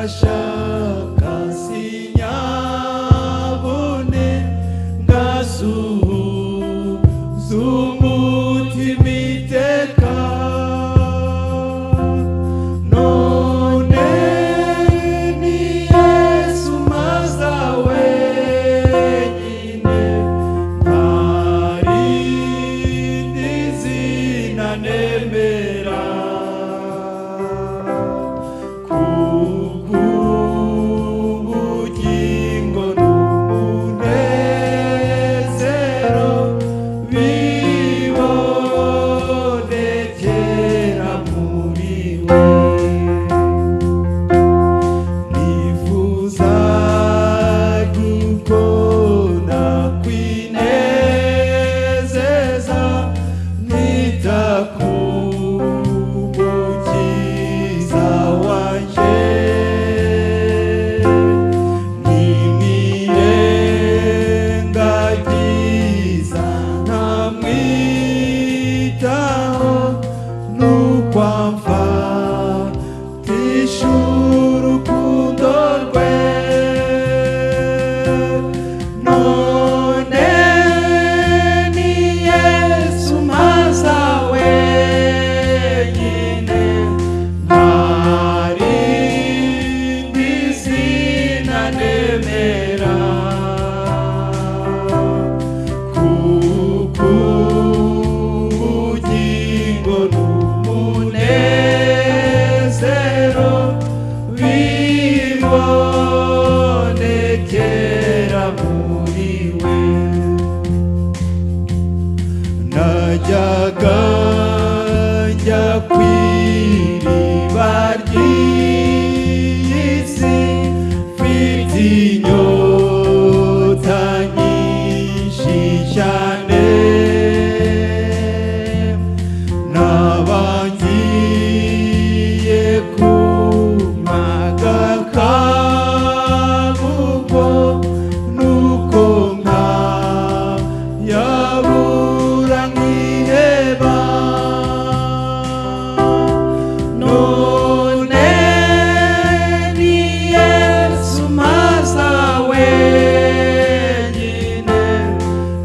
ngashaka sinyabone ngasuhuza umutima iteka none ni Yesu maza wenyine ntarindi zina nemera kubw'ubugingo n'umunezero bibonekera muri we nifuza gukunda kwinezeza nita ku mukiza wanje nimirengagiza ntamwitaho nukwamfa tishura urukundo rwe none ni Yesu maza wenyine ntarindi zina nemera kubw'ubugingo n'umunezero bibonekera muri we najyaga njya kw'iriba ry'iyi si mfite inyota nyinshi cyane nabangiye kumaga kabugo nuko nka yabura nkiheba none ni Yesu maza wenyine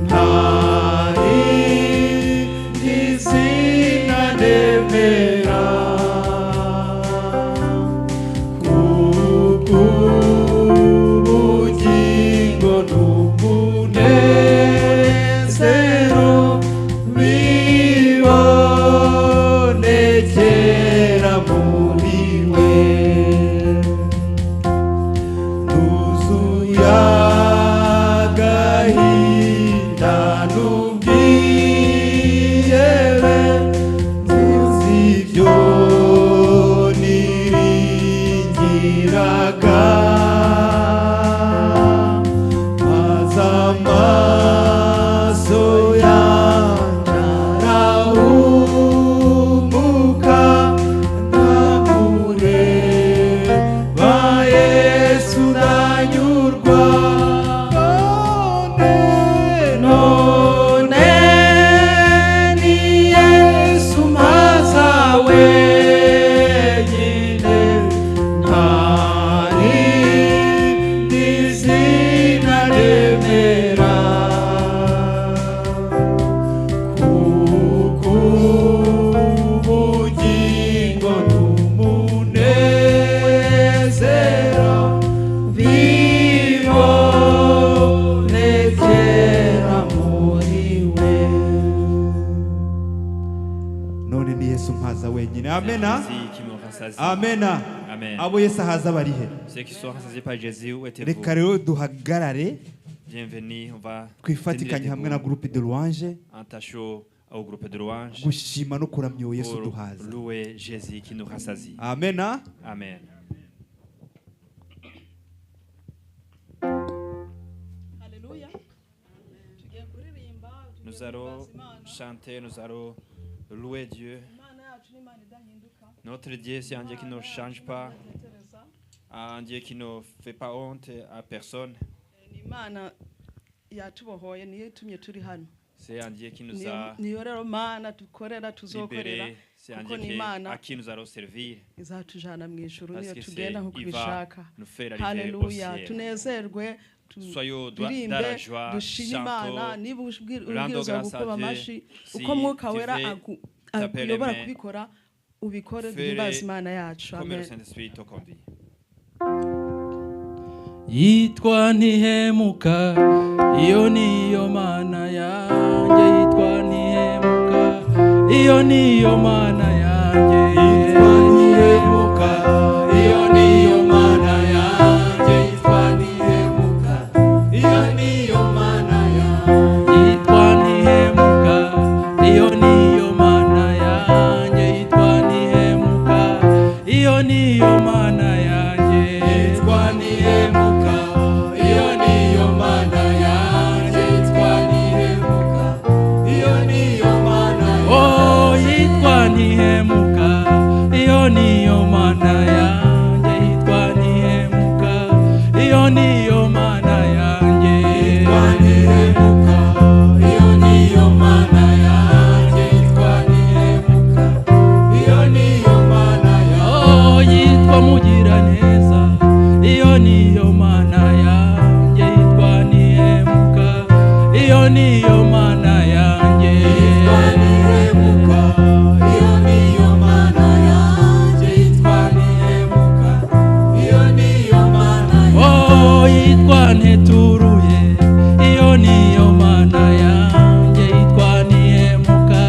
ntarindi zina nemera kubw'ubugingo n'umunezero bibonekera muri we nuzuye agahinda n'ubwihebe nzi ibyo niringiraga maze amaso yanjye arahumuka ndamureba Yesu ndanyurwa none ni Yesu maza wenyine ntarindi zina nemera kubw'ubugingo n'umunezero bibonekera muri we none ni Yesu mpaza wenyine amena Jésus qui me rassasie. amena Amen. abo Yesu ahaza barihe Ceux qui sont rassasiés par Jésus, où êtes-vous? reka rero duhagarare Bienvenue, on va twifatikanye hamwe na groupe de louange entachons au groupe de louange gushima no kuramya uwo Yesu pour duhaza louer Jésus qui nous rassasie. amena Amen. Alléluia. Tugiye kuririmba, tugiye Nous allons guhimbaza Imana. chanter, nous allons louer Dieu. Imana yacu ni Imana idahinduka. Notre Dieu, c'est un Dieu qui ne change pas, Tetereza. un Dieu qui ne fait pas honte à personne. Ni Imana yatubohoye niyo itumye turi hano. C'est un Dieu qui nous a niyo rero mana dukorera tuzokorera libérés. C'est un kuko Dieu ni imana à qui nous allons servir. izatujana mu ijuru Parce niyo que c'est tugenda nk'uko il va ubishaka nous faire arriver au haleluya ciel. tunezerwe Soyons dans turirimbe la joie, dushime imana chantons, niba rendons ubwirizwa grâce à gukoma Dieu. amashi Si uko mwuka tu wera veux taper les akuyobora mains, kubikora ubikore fais-le duhimbaze imana yacu comme le amen Saint-Esprit te conduit. yitwa ntihemuka iyo niyo mana yanjye yitwa ntihemuka iyo niyo mana yanjye yitwa ntihemuka iyo niyo mana yanjye yitwa ntihemuka iyo niyo mana yanjye yitwa ntihemuka iyo niyo mana yanjye yitwa ntihemuka iyo niyo mana yanjye yitwa ntihemuka iyo niyo mana yanjye yitwa ntihemuka iyo niyo mana oh yitwa ntihemuka iyo niyo mana yanjye yitwa ntihemuka iyo niyo mana yanjye yitwa ntihemuka iyo niyo mana yanjye yitwa ntihemuka iyo niyo mana oh yitwa mugiraneza iyo niyo mana yanjye yitwa ntihemuka iyo niyo mana yanjye yitwa ntihemuka iyo niyo mana yanjye yitwa ntihemuka iyo niyo mana oh yitwa nteturuye iyo niyo mana yanjye yitwa ntihemuka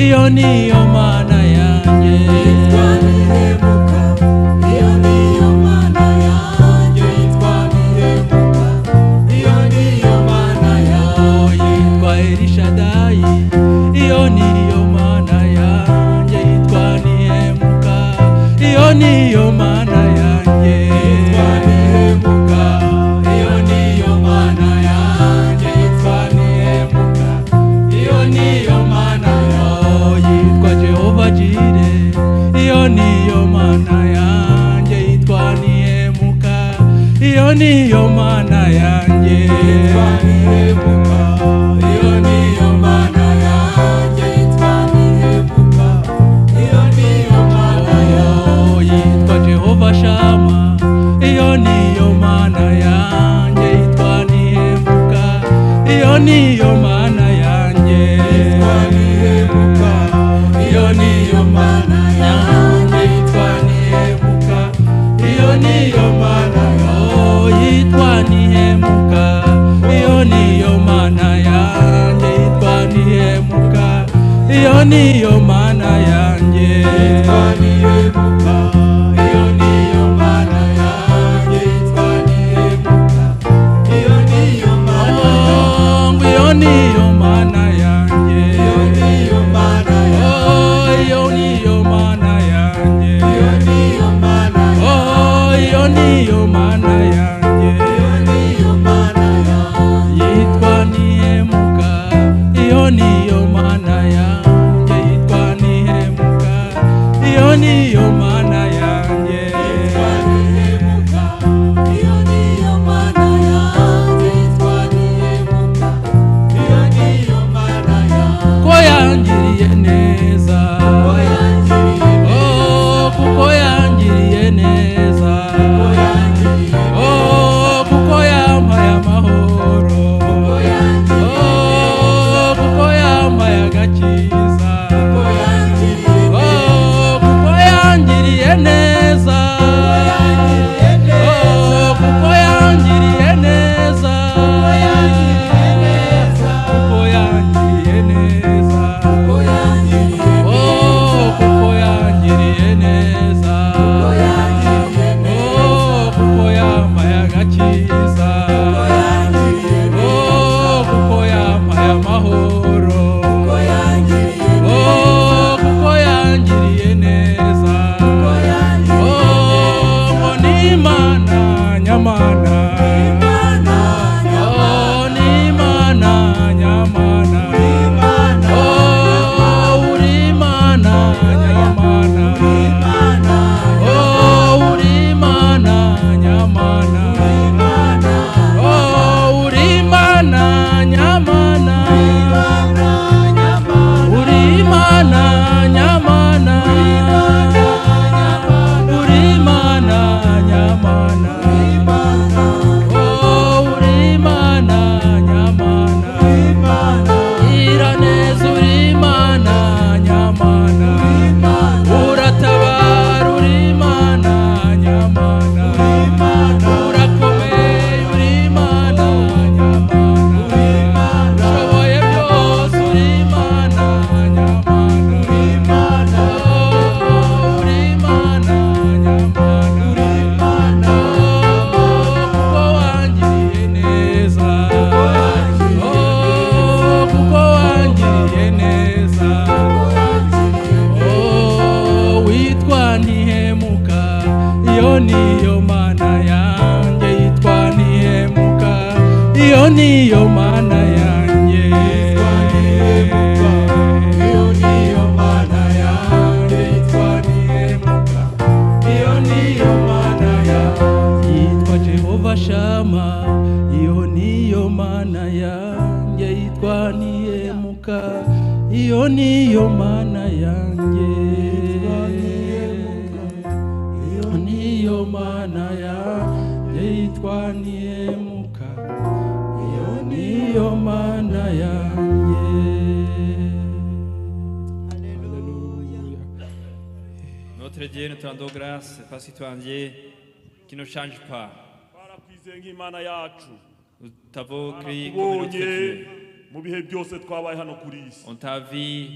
iyo niyo mana yanjye yitwa ntihemuka iyo niyo mana yanjye yitwa ntihemuka iyo niyo mana yanjye yitwa Elishadayi iyo niyo mana yanjye yitwa ntihemuka iyo niyo mana yanjye yitwa ntihemuka iyo niyo mana yanjye yitwa ntihemuka iyo niyo mana yitwa Jehova Jire iyo niyo mana yanjye yitwa ntihemuka iyo niyo mana yanjye yitwa ntihemuka iyo niyo mana yanjye yitwa ntihemuka iyo niyo mana yitwa Jehova Shama iyo niyo mana yanjye yitwa ntihemuka iyo niyo mana yanjye yitwa ntihemuka iyo niyo mana yanjye yitwa ntihemuka iyo niyo mana yitwa ntihemuka iyo niyo mana yanjye yitwa ntihemuka iyo niyo mana yanjye yitwa ntihemuka iyo niyo mana yanjye yitwa ntihemuka iyo niyo mana iyo niyo mana yanjye iyo niyo mana iyo niyo mana yanjye iyo niyo mana iyo niyo mana yanjye iyo niyo mana yitwa ntihemuka iyo niyo mana yanjye yitwa ntihemuka iyo niyo mana yanjye yitwa ntihemuka iyo niyo mana yanjye yitwa ntihemuka iyo niyo mana yanjye ko yangiriye neza ko yangiriye neza kuko yangiriye neza kuko yangiriye kuko yampaye amahoro kuko yangiriye kuko yampaye agakiza kuko yangiriye kuko yangiriye neza kuko yangiriye neza kuko yangiriye neza kuko yangiriye neza kuko yampaye agakiza kuko yampaye amahoro kuko yangiriye neza ngo ni Imana nyamana ni Imana nyamana uri Imana nyamana uri Imana nyamana uri Imana nyamana iyo niyo mana yanjye, yitwa Nihemuka, iyo niyo mana yanjye, yitwa Nihemuka, iyo niyo mana yanjye, yitwa Jehova Shama, iyo niyo mana yanjye, yitwa Nihemuka, iyo niyo mana yanjye, iyo niyo mana yanjye, yitwa Nihemuka, iyo niyo mana yanjye. Notre Dieu, nous te rendons grâce parce que tu es un Dieu qui ne change pas. twarakwizeye nk'Imana yacu, Nous t'avons créé comme notre tubonye Dieu. mu bihe byose twabaye hano kuri iyi si, On t'a vu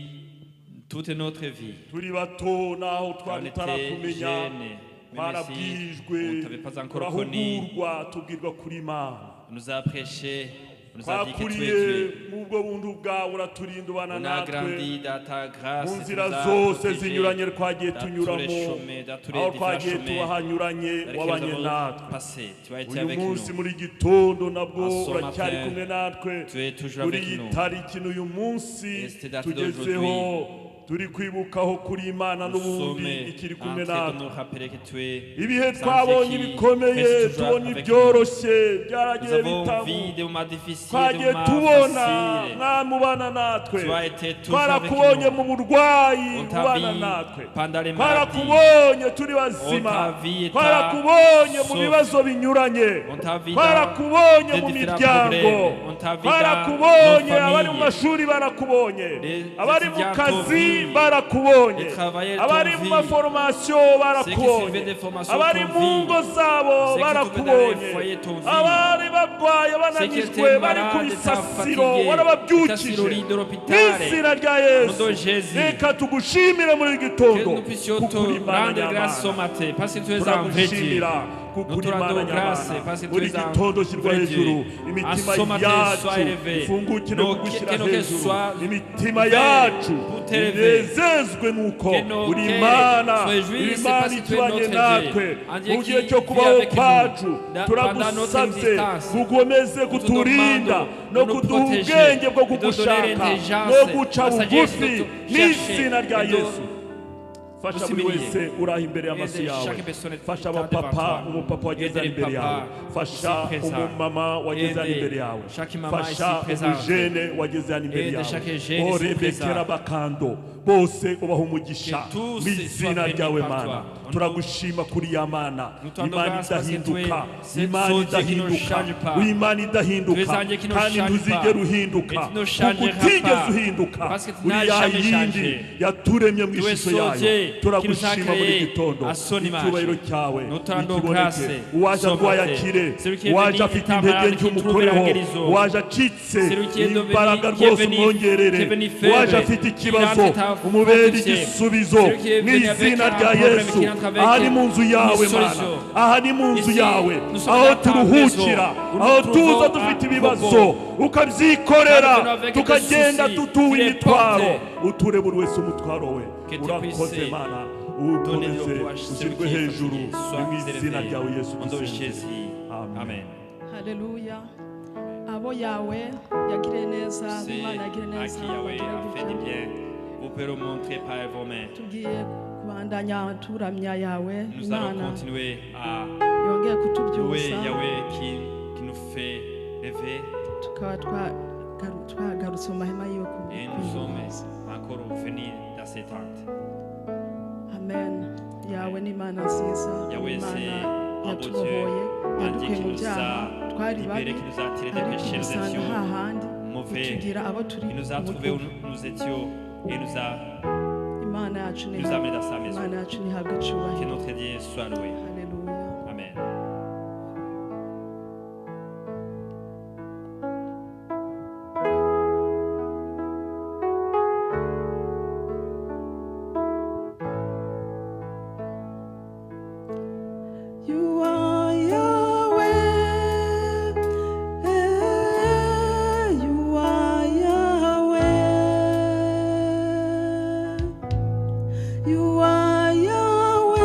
toute notre vie. turi bato naho On twari était tutaramenya, jeunes, même si twarabwijwe, on ne t'avait pas encore connu. turahugurwa, tubwirwa kuri Imana, On nous a prêché, on nous a dit que tu es twakuriye Dieu. mu bwo buntu bwawe, uraturinda ubana On a natwe grandi dans ta grâce. mu Tu nzira nous as zose protégés zinyuranye twagiye dans tous les tunyuramo, chemins, dans tous les aho différents twagiye chemins tubahanyuranye, dans lesquels wabanye nous avons natwe. passé. Tu as été uyu avec nous. munsi muri gitondo nabwo À ce uracyari matin, kumwe natwe, tu es toujours kuri avec iyi nous. tariki n'uyu munsi Et cette date tugezeho, turi kwibukaho kuri Imana Nous n'ubundi sommes ikiri en kumwe train de natwe. nous rappeler que tu es Ibihe sans twabonye qui bikomeye, reste toujours tubonye avec ibyoroshye nous. Nous byaragiye avons bitabo, vu des moments difficiles, des twagiye moments tubona faciles. mwamubana natwe, Tu as été toujours avec twarakubonye nous. mu burwayi On t'a ubana vu natwe, pendant les maladies. twarakubonye turi On bazima, t'a vu et twarakubonye mu sauf. bibazo binyuranye, On t'a vu twarakubonye dans mu des différents miryango, problèmes. On t'a vu dans twarakubonye nos abari mu familles. mashuri barakubonye, Les abari mu étudiants kazi t'ont vu. barakubonye, Les travailleurs abari t'ont mu vu. maforomasiyo Ceux qui barakubonye, suivaient des formations abari t'ont mu vu. ngo zabo Ceux qui trouvaient dans barakubonye, les foyers t'ont vu. abari barwaye Ceux qui bananijwe étaient bari ku malades, étaient bisasiro fatigués, warababyukije, étaient sur le lit de l'hôpital. n'izina rya Nom de Yesu, Jésus. reka tugushimire muri Que gitondo nous puissions te kuko uri Imana rendre grâce ce nyamana. matin parce que tu es un vrai Dieu. turagushimira kuko Nous uri te Imana rendons grâce nyamana. parce que tu buri es un gitondo shyirwa vrai hejuru, Dieu. imitima À ce matin, sois yacu élevé. ifungukire Nos- kugushyira que nos cœurs hejuru, soient imitima ouverts yacu pour t'élever. inezezwe nuko Que nos uri cœurs Imana, soient jouis, uri c'est Imana parce que tu es itubanye notre natwe Dieu. Un Dieu mu qui gihe cyo vit kubaho avec nous. kwacu, Pendant notre turagusabye existence, gukomeze nous te kuturinda demandons no de nous kuduha protéger, ubwenge bwo de donner kugushaka l'intelligence, no guca la sagesse bugufi de te chercher, n'izina rya et de Yesu. Fasha buri s'humilier. wese uri aho imbere y'amaso Aide yawe, chaque personne fasha devant abapapa, toi. umupapa wageze Aide hano les imbere yawe, papas fasha ici présents. umumama wageze hano Aide imbere yawe, chaque maman ici fasha présente. umujene wageze hano imbere Aide yawe, chaque jeune ici orebekera présent. bakando bose ubaha umugisha Que tous mu izina soient ryawe bénis par Mana. toi. Turagushima kuri ya Mana, Nous t'en Imana grâce parce que tu es idahinduka, cette Imana source qui ne idahinduka, change pas. Imana Tu es idahinduka un Dieu qui ne kandi change ntuzigera pas. uhinduka, Et tu ne kuko changeras utigeze pas. uhinduka, Parce que tu uri n'as ya jamais yindi changé. yaturemye mu Tu es ishusho ce yayo. Dieu qui nous a Turagushima muri créés gitondo, à son image. icyubahiro cyawe Nous te rendons grâce nikiboneke, uwaje ce arwaye matin. akire, Celui qui est uwaje venu afite étant intege malade, nke qui trouve umukoreho, la guérison. uwaje acitse Celui qui est devenu- imbaraga qui est rwose venu- umwongerere, qui est venu faible, uwaje afite qui ikibazo rentre ta umubere fortifié. igisubizo Celui qui est mu venu avec izina un rya problème, Yesu. qui rentre avec Aha ni mu nzu yawe une Mana, solution. aha ni mu nzu Ici, yawe, nous sommes aho dans ta turuhukira, maison, où nous aho trouvons tuza un dufite repos. ibibazo ukabyikorera, Nous avec tukagenda des soucis, tutuwe tu les imitwaro, portes. uture buri wese umutwaro we. Que tu Urakoze puisses Mana, donner le ukomeze courage, celui ushyirwe qui est hejuru, fatigué, ni soit mu izina élevé. ryawe Yesu Au nom de dusenze. Jésus. Amen. Amen. haleluya abo yawe yagiriye neza C'est imana yagiriye à neza qui Yahweh bagire a fait du gutya. bien. Vous pouvez le montrer par vos mains. tugiye kubandanya turamya yawe Nous allons imana continuer à yongeye louer kutubyutsa Yahweh qui nous fait rêver. tukaba twagarutse mu mahema yiwe Et nous sommes encore venus dans ces tentes. amen yawe ni imana nziza Yahweh, imana c'est un beau yatubohoye Dieu, un Dieu yadukuye qui mu nous byaha a twari libérés, babi qui nous a tirés des ariko péchés, nous dusanga étions hahandi mauvais. utugira abo turi Il nous a mu trouvés où buryo. nous étions et nous a imana yacu ni nous a amenés dans sa maison. imana yacu ntihabwe Que icyubahiro notre Dieu soit loué. haleluya Amen. You are Yahweh, you are Yahweh, you are Yahweh,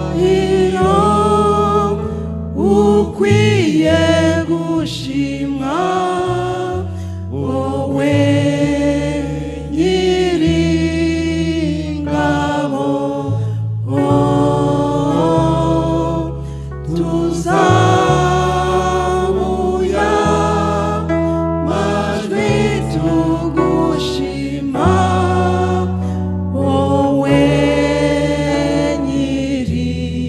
icyubahiro ukwiye gushimwa wowe nyiringabo tuzamuya majwi tugushima wowe nyiringabo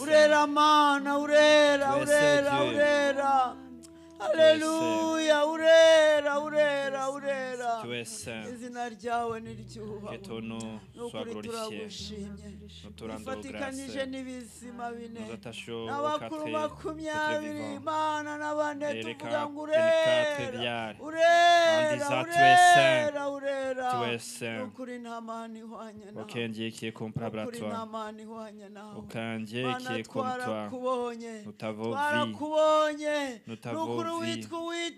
Urera mana, urera, urera, urera. Haleluya, urera, urera, urera. Izina ryawe niryubahwe. Nukuri turagushimye. Ifatikanije n'ibizima bine. N'abakuru 20 Imana n'abane tuvuga ngo urera. Urera, urera, urera. Nukuri nta mana ihwanye nawe. Aucun qui est comparable à toi. Aucun Dieu qui est comme toi. Nous t'avons vu. Nous t'avons vu. Tu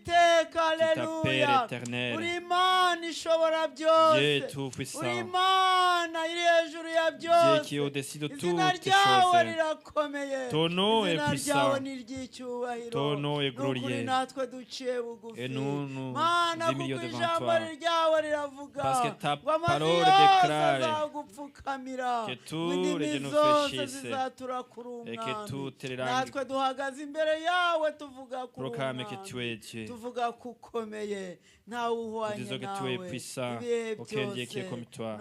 t'appelles éternel. Dieu tout-puissant. Dieu qui est au-dessus de toutes les choses. Ton nom est puissant. Ton nom est glorieux. Et nous nous humilions devant toi. Parce que ta parole déclare que tous les genoux fléchissent et que toutes les langues proclament que tu es Dieu. Nous disons que tu es puissant. Aucun Dieu qui est comme toi.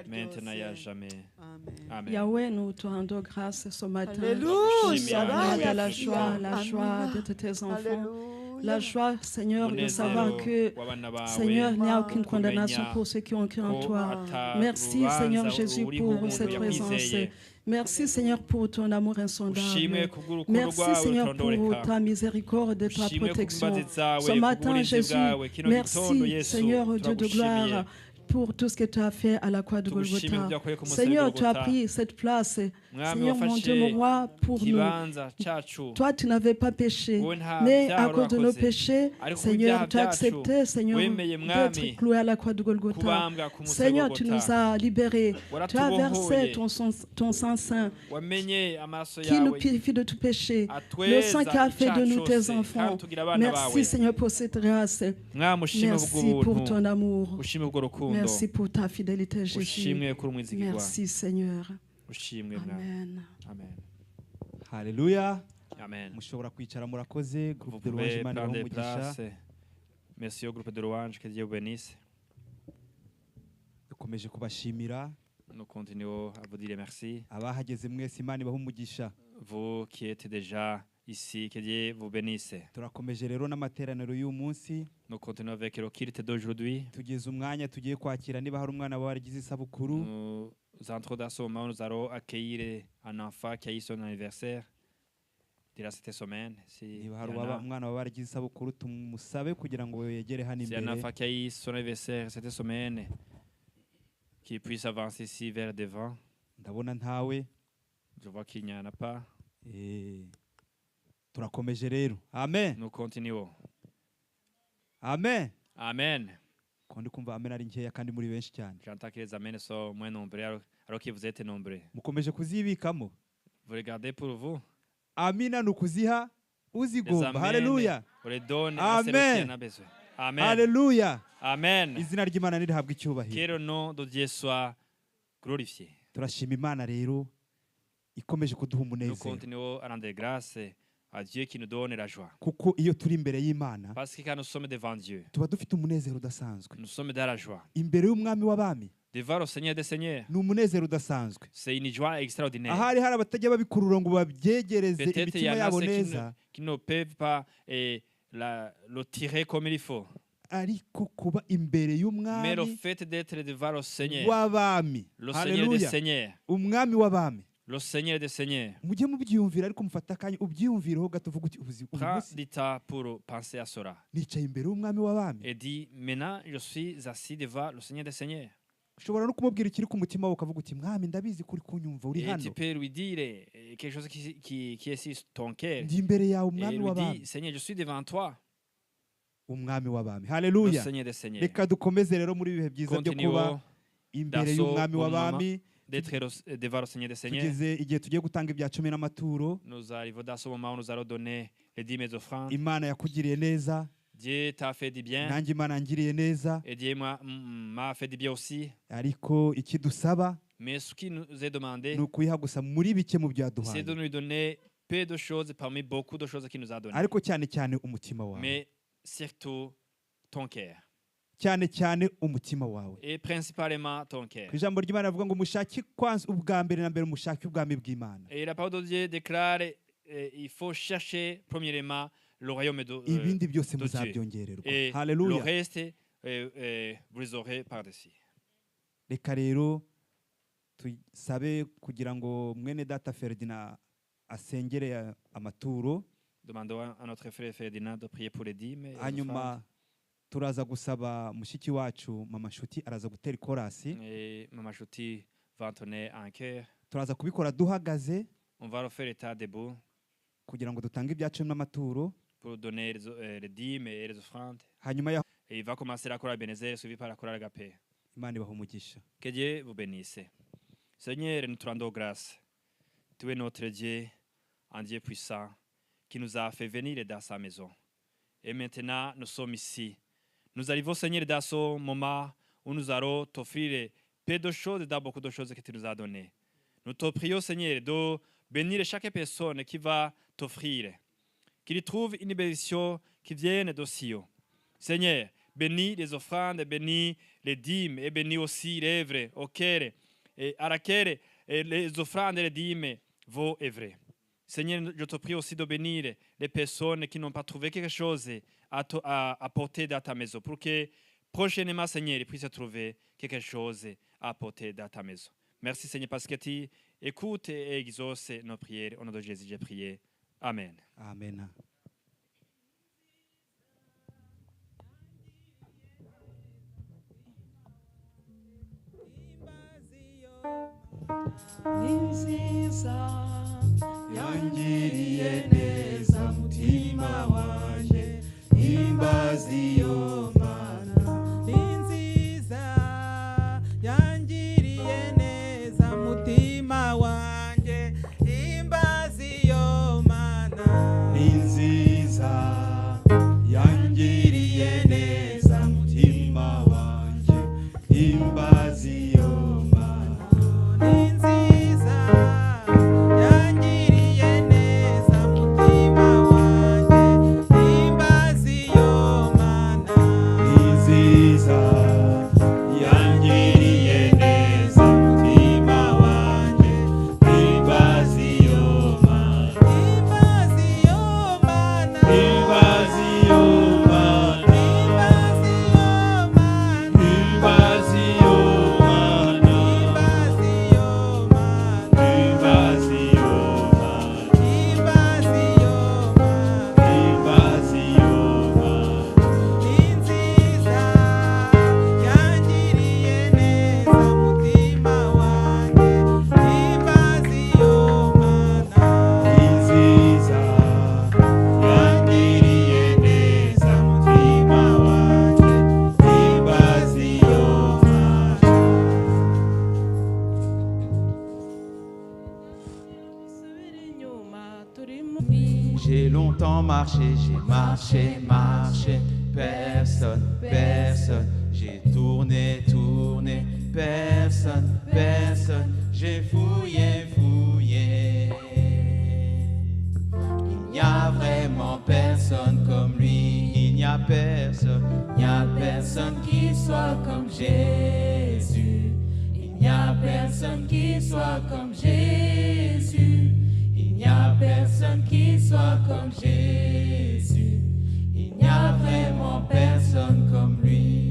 Maintenant et à jamais. Amen. Yahweh, nous te rendons grâce ce matin. Alléluia. La joie d'être tes enfants. La joie, Seigneur, de savoir que, Seigneur, il n'y a aucune condamnation pour ceux qui ont cru en toi. Merci, Seigneur Jésus, pour cette présence. Merci, Seigneur, pour ton amour insondable. Merci, Seigneur, pour ta miséricorde et ta protection. Ce matin, Jésus, merci, Seigneur, Dieu de gloire, pour tout ce que tu as fait à la croix de Golgotha. Seigneur, tu as pris cette place. Seigneur, mon Dieu, mon roi, pour nous. Toi, tu n'avais pas péché, mais à cause de nos péchés, Seigneur, tu as accepté, Seigneur, d'être cloué à la croix de Golgotha. Seigneur, tu nous as libérés. Tu as versé ton sang saint qui nous purifie de tout péché. Le sang qui a fait de nous tes enfants. Merci, Seigneur, pour cette grâce. Merci pour ton amour. Merci pour ta fidélité, Jésus. Merci, Seigneur. Amen. Amen. Haleluya. Amen. Mushobora kwicara murakoze. Vous Groupe de louange pouvez Imana prendre des umugisha. places. Merci au groupe de louange, que Dieu vous bénisse. Dukomeje kubashimira. Nous continuons à vous dire merci. Abahageze mwese Imana ibahe umugisha. Vous qui êtes déjà ici, que Dieu vous bénisse. Turakomeje rero n'amateraniro y'uyu munsi. Nous continuons avec le culte d'aujourd'hui. Tugeze umwanya tugiye kwakira niba hari umwana waragize isabukuru. Nous entrons dans ce moment où nous allons accueillir un enfant qui a eu son anniversaire durant cette semaine. Niba hari umwana waragize isabukuru tumusabe kugira ngo yegere hano C'est un imbere. enfant qui a eu son anniversaire cette semaine, qui puisse avancer ici vers devant. Ndabona ntawe. Je vois qu'il n'y en a pas. Turakomeje rero. Amen. Nous continuons. Amen. Amen. Kandi kumva amen ari nkeya kandi muri benshi cyane. J'entends que les amens sont moins nombreux alors que vous êtes nombreux. Mukomeje kuzibikamo. Vous regardez pour vous. Amina nukuziha uzigomba. Haleluya. Vous les donnez à celui qui en a besoin. Amen. Haleluya. Amen. Izina ry'Imana nirihabwe icyubahiro. Que le nom de Dieu soit glorifié. Turashima Imana rero ikomeje kuduha Nous umunezero. continuons à rendre grâce à Dieu qui nous donne la joie. Kuko iyo turi imbere y'Imana Parce que quand nous sommes devant Dieu, tuba dufite umunezero udasanzwe. nous sommes dans la joie. Imbere y'umwami w'abami Devant le Seigneur des Seigneurs, ni umunezero udasanzwe. c'est une joie extraordinaire. Ahari hari abatajya babikurura ngo babyegereze Peut-être il y imitima en a yabo ceux neza. qui ne peuvent pas le tirer comme il faut. Ariko kuba imbere Mais le y'umwami fait d'être devant le Seigneur, w'abami. le Seigneur des Haleluya. Seigneurs, Umwami w'abami. le Seigneur des Seigneurs, Mujye mubyiyumvira ariko mufata akanya ubyiyumvireho gato uvuga uti uyu prends munsi du temps pour penser à cela. nicaye imbere y'umwami w'abami. Et dit, maintenant je suis assis devant le Seigneur des Seigneurs. Ushobora no kumubwira ikiri ku mutima wawe ukavuga uti mwami ndabizi kuri kunyumva uri Et hano. tu peux lui dire quelque chose qui est sur ton cœur. Ndi imbere yawe Et umwami lui w'abami. dit, Seigneur, je suis devant toi, Umwami w'abami. le Haleluya. Seigneur des Seigneurs. Reka dukomeze rero muri ibihe byiza byo kuba Continuons imbere y'umwami w'abami. d'être devant le Seigneur des Seigneurs. Tugeze igihe tugiye gutanga ibya cumi n'amaturo. Nous arrivons dans ce moment où nous allons donner les 10 000 offrandes. Imana yakugiriye neza. Dieu t'a fait du bien Nanjye Imana yangiriye neza. et Dieu m'a fait du bien aussi. Ariko ikidusaba Mais ce qui nous est demandé, ni ukuyiha gusa muri bike mu byo c'est yaduhaye. de nous donner peu de choses parmi beaucoup de choses qu'il nous a données. Ariko cyane cyane umutima wawe. Mais surtout ton cœur. Cyane cyane umutima wawe. Et principalement ton cœur. Ku ijambo ry'Imana rivuga ngo mushake kwanza ubwa mbere na mbere mushake ubwami bw'Imana. Et la parole de Dieu déclare il faut chercher premièrement le royaume de Ibindi byose Dieu. muzabyongererwa. Et le Haleluya. reste, vous les aurez par-dessus. Reka rero tusabe kugira ngo mwene data Ferdinand asengere amaturo. Demandons à notre frère Ferdinand de prier pour les dîmes. et les Hanyuma offrandes. turaza gusaba mushiki wacu mama Nshuti araza gutera ikorasi. Et Maman Chouti va entonner un cœur. Turaza kubikora duhagaze On va le faire état debout kugira ngo dutange ibya cumi n'amaturo. pour donner les dîmes et les offrandes. Hanyuma ya Et il va commencer la chorale Bénézère suivi par la chorale Agapé. Imana ibaha umugisha. Que Dieu vous bénisse. Seigneur, nous te rendons grâce. Tu es notre Dieu, un Dieu puissant, qui nous a fait venir dans sa maison. Et maintenant, nous sommes ici. Nous arrivons, Seigneur, dans ce moment où nous allons t'offrir peu de choses, dans beaucoup de choses que tu nous as données. Nous te prions, Seigneur, de bénir chaque personne qui va t'offrir, qu'il trouve une bénédiction qui vienne de Sion. Seigneur, bénis les offrandes, bénis les dîmes et bénis aussi l'œuvre auquel et à laquelle les offrandes et les dîmes vont œuvrer. Seigneur, je te prie aussi de bénir les personnes qui n'ont pas trouvé quelque chose à apporter dans ta maison pour que prochainement, Seigneur, ils puissent trouver quelque chose à apporter dans ta maison. Merci, Seigneur, parce que tu écoutes et exauces nos prières. Au nom de Jésus, j'ai prié. Amen. Amen. Nziza Yangiriye neza mutima wanje imbazi yo mana. Nziza yangiriye neza mutima wanje imbazi yo mana. Nziza yangiriye neza mutima wanje imbazi yo mana. Nziza yangiriye neza J'ai longtemps marché, j'ai marché, marché, personne, personne. J'ai tourné, tourné, personne, personne. J'ai fouillé, fouillé. Il n'y a vraiment personne comme lui. Il n'y a personne, il n'y a personne qui soit comme Jésus. Il n'y a personne qui soit comme Jésus. Il n'y a personne qui soit comme Jésus. Il n'y a vraiment personne comme lui.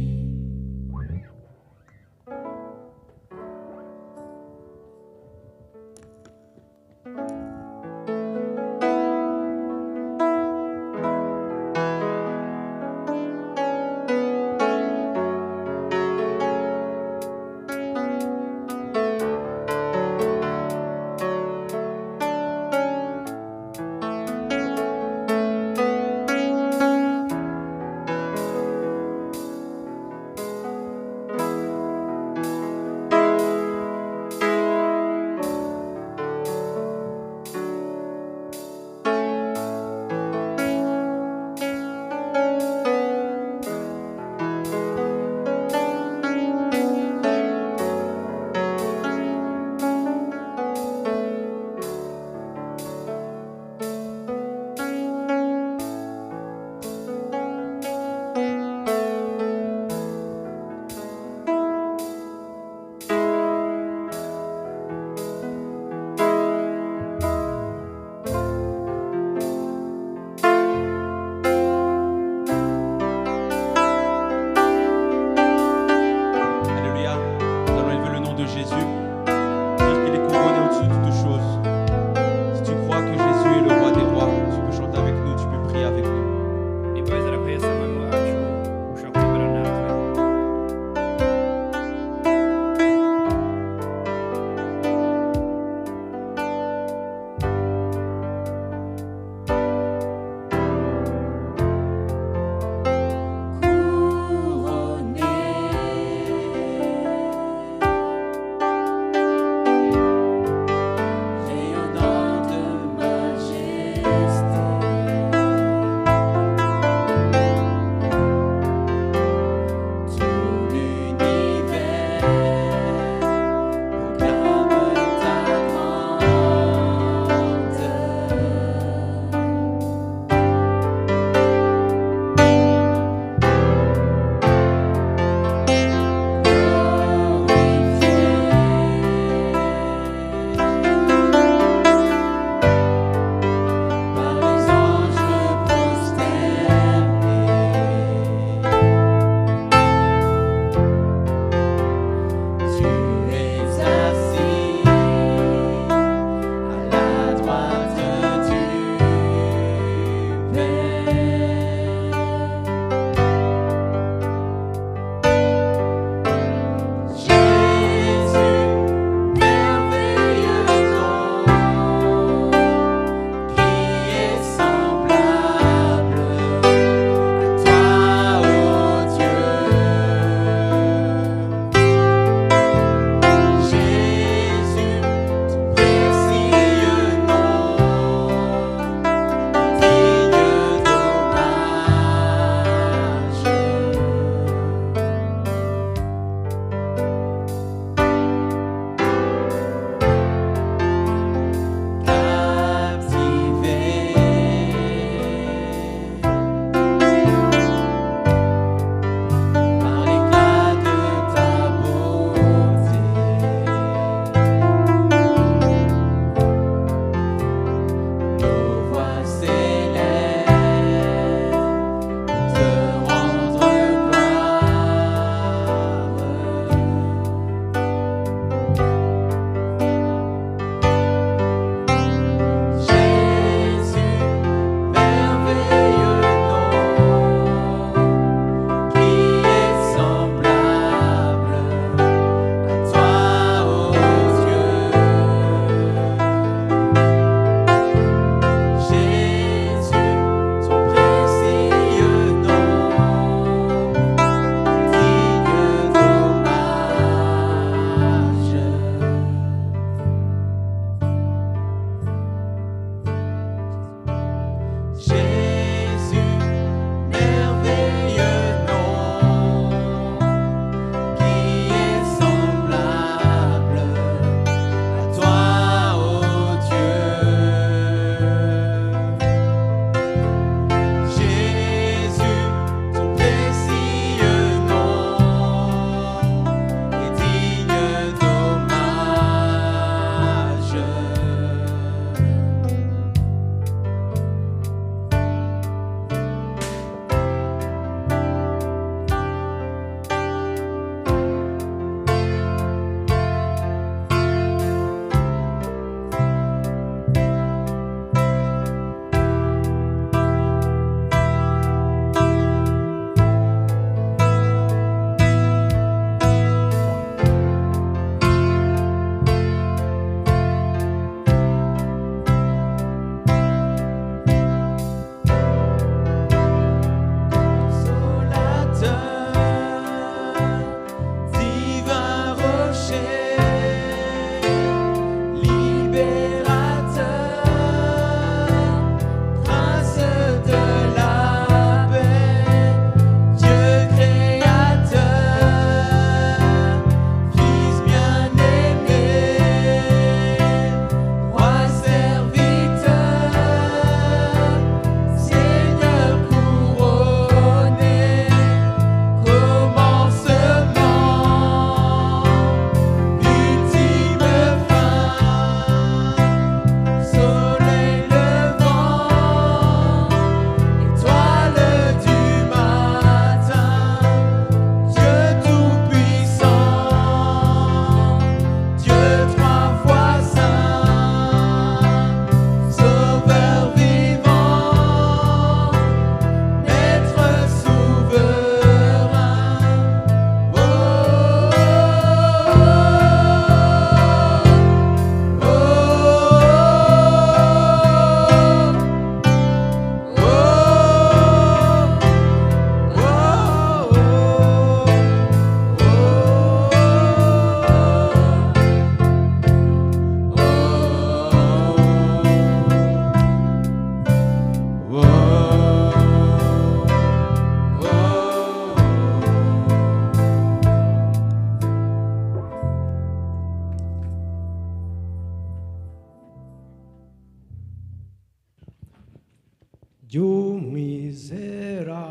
jumwizera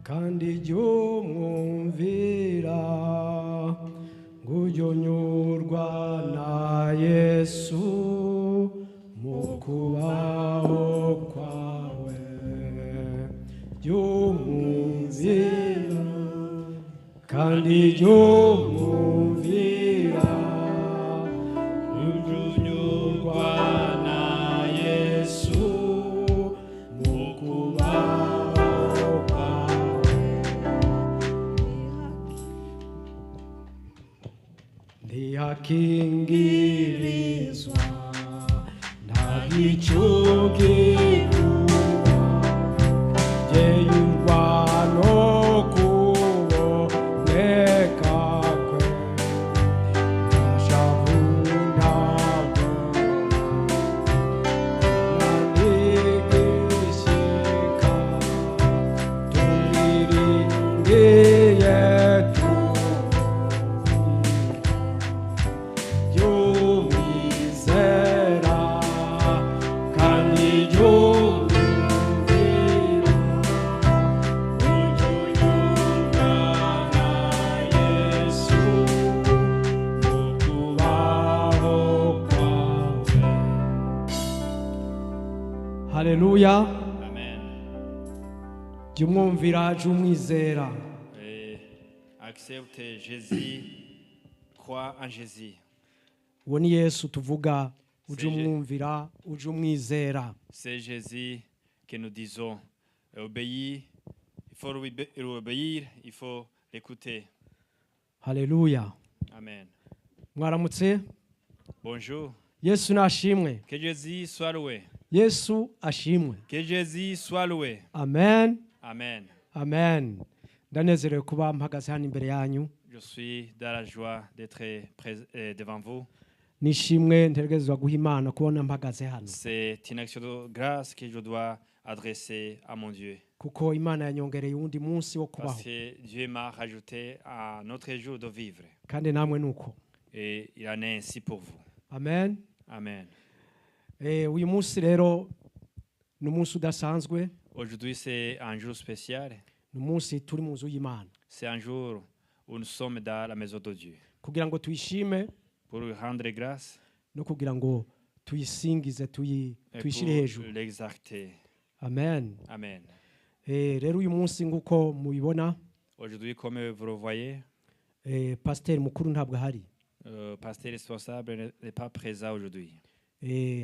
kandi jumwumvira ngujonyurwa na Yesu mukubaho kwawe jumwumvira kandi jumwumvira ngujonyurwa na Yesu mukubaho kwawe ntihakingirizwa nta gicugiruba jeyurwa no kuboneka kwe nashavu ntabwo nanigishika tumwiringiye jumwizera kandi jumwumvira ujuyurwa na Yesu mukubaho kwawe. Haleluya. Amen. Jumwumvira jumwizera. Accepte Jésus, crois en Jésus. Uwo ni Yesu tuvuga uje umwumvira uje umwizera. C'est Jésus que nous disons. Obéir, il faut lui obéir, il faut l'écouter. Haleluya. Amen. Mwaramutse. Bonjour. Yesu nashimwe. Que Jésus soit loué. Yesu ashimwe. Que Jésus soit loué. Amen. Amen. Amen. Ndanezerewe kuba mpagaze hano imbere yanyu. Je suis dans la joie d'être devant vous. Nishimwe ntegerezwa guha Imana kubona mpagaze hano. C'est une action de grâce que je dois adresser à mon Dieu. Kuko Imana yanyongereye uwundi munsi wo kubaho. Parce que Dieu m'a rajouté à notre jour de vivre. Kandi namwe nuko. Et il en est ainsi pour vous. Amen. Amen. Uyu munsi rero ni umunsi udasanzwe. Aujourd'hui, c'est un jour spécial. Ni umunsi turi mu nzu y'Imana. C'est un jour où nous sommes dans la maison de Dieu. Kugira ngo tuyishime. Pour lui rendre grâce. No kugira ngo tuyisingize tuyishire hejuru. L'exalter. Amen. Amen. Rero uyu munsi nguko mubibona. Aujourd'hui, comme vous le voyez, pasteur mukuru ntabwo ahari. Pasteur responsable n'est pas présent aujourd'hui.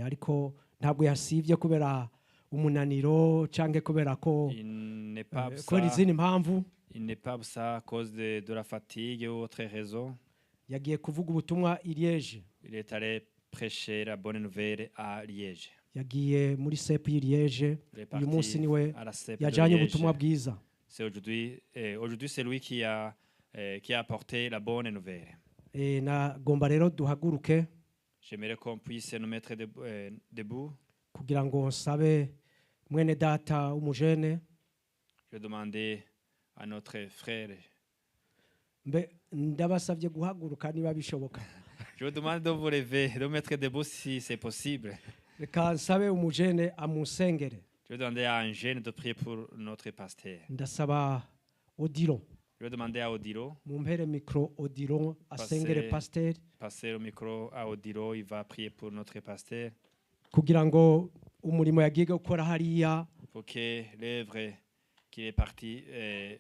Ariko ntabwo yasivye kubera umunaniro canke kubera ko kubera izindi mpamvu. Il n'est pas ça à cause de la fatigue ou autre raison. Yagiye kuvuga ubutumwa i Liège. Il est allé prêcher la bonne nouvelle à Liège. Yagiye muri CEP i Liège. Uyu munsi niwe yajanye ubutumwa bwiza. C'est aujourd'hui c'est lui qui a apporté la bonne nouvelle. Nagomba rero duhaguruke. J'aimerais qu'on puisse nous mettre debout. Kugira ngo nsabe mwene data umujene. Je demandais à notre frère. Ndabasavye guhaguruka niba bishoboka. Je vous demande de vous lever, de mettre debout si c'est possible. Reka nsabe umujene amusengere. Je vais demander à un jeune de prier pour notre pasteur. Ndasaba Odilo. Je vais demander à Odilo. Mumpere micro Odilo asengere pasteur. Passer le micro à Odilo, il va prier pour notre pasteur. Kugira ngo umurimo yagiye gukora hariya. Pour que l'œuvre qu'il est parti